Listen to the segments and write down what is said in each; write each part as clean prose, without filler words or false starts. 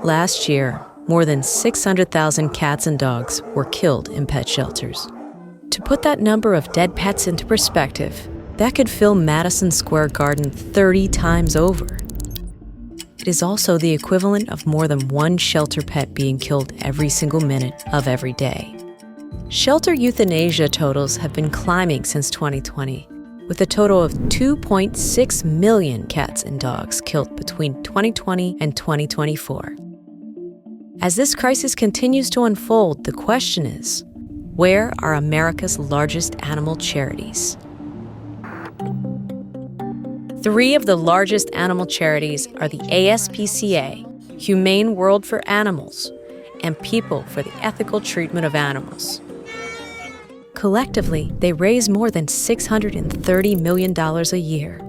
Last year, more than 600,000 cats and dogs were killed in pet shelters. To put that number of dead pets into perspective, that could fill Madison Square Garden 30 times over. It is also the equivalent of more than one shelter pet being killed every single minute of every day. Shelter euthanasia totals have been climbing since 2020, with a total of 2.6 million cats and dogs killed between 2020 and 2024. As this crisis continues to unfold, the question is, where are America's largest animal charities? 3 of the largest animal charities are the ASPCA, Humane World for Animals, and People for the Ethical Treatment of Animals. Collectively, they raise more than $630 million a year.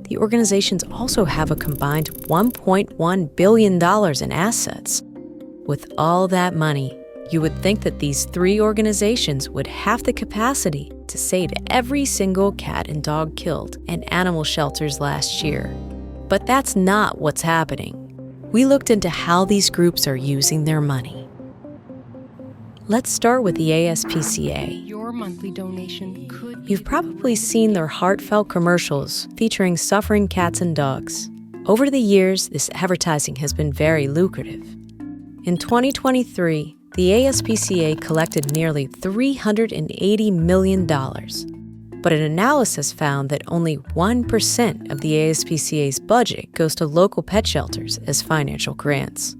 The organizations also have a combined $1.1 billion in assets. With all that money, you would think that these 3 organizations would have the capacity to save every single cat and dog killed in animal shelters last year. But that's not what's happening. We looked into how these groups are using their money. Let's start with the ASPCA. Your monthly donation could... You've probably seen their heartfelt commercials featuring suffering cats and dogs. Over the years, this advertising has been very lucrative. In 2023, the ASPCA collected nearly $380 million. But an analysis found that only 1% of the ASPCA's budget goes to local pet shelters as financial grants.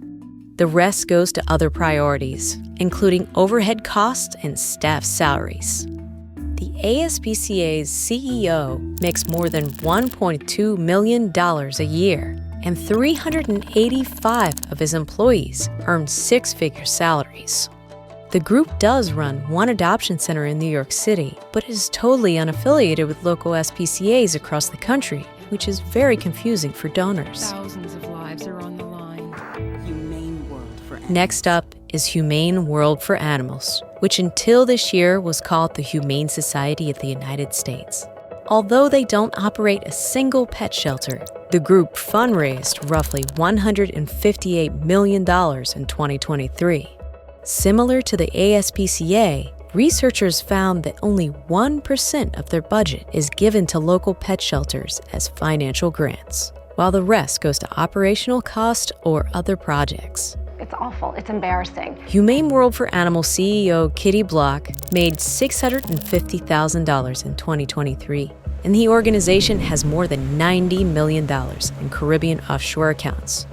The rest goes to other priorities, including overhead costs and staff salaries. The ASPCA's CEO makes more than $1.2 million a year, and 385 of his employees earn 6-figure salaries. The group does run one adoption center in New York City, but is totally unaffiliated with local SPCAs across the country, which is very confusing for donors. Thousands of lives are on the line. Humane World for Animals. Next up is Humane World for Animals, which until this year was called the Humane Society of the United States. Although they don't operate a single pet shelter, the group fundraised roughly $158 million in 2023. Similar to the ASPCA, researchers found that only 1% of their budget is given to local pet shelters as financial grants, while the rest goes to operational costs or other projects. It's awful. It's embarrassing. Humane World for Animals CEO Kitty Block made $650,000 in 2023, and the organization has more than $90 million in Caribbean offshore accounts.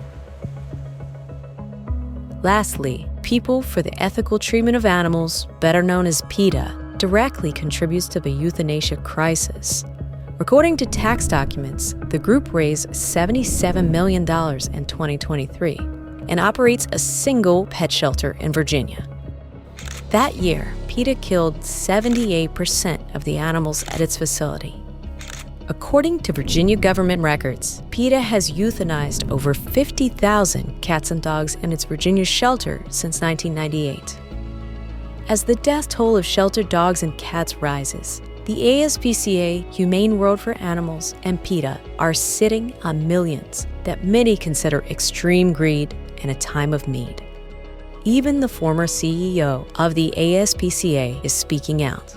Lastly, People for the Ethical Treatment of Animals, better known as PETA, directly contributes to the euthanasia crisis. According to tax documents, the group raised $77 million in 2023 and operates a single pet shelter in Virginia. That year, PETA killed 78% of the animals at its facility. According to Virginia government records, PETA has euthanized over 50,000 cats and dogs in its Virginia shelter since 1998. As the death toll of sheltered dogs and cats rises, the ASPCA, Humane World for Animals, and PETA are sitting on millions that many consider extreme greed in a time of need. Even the former CEO of the ASPCA is speaking out.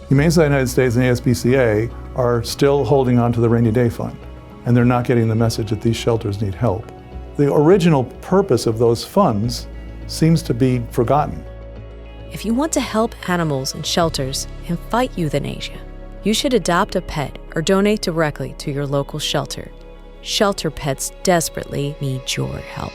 Humane Society of the United States and ASPCA are still holding on to the rainy day fund, and they're not getting the message that these shelters need help. The original purpose of those funds seems to be forgotten. If you want to help animals in shelters and fight euthanasia, you should adopt a pet or donate directly to your local shelter. Shelter pets desperately need your help.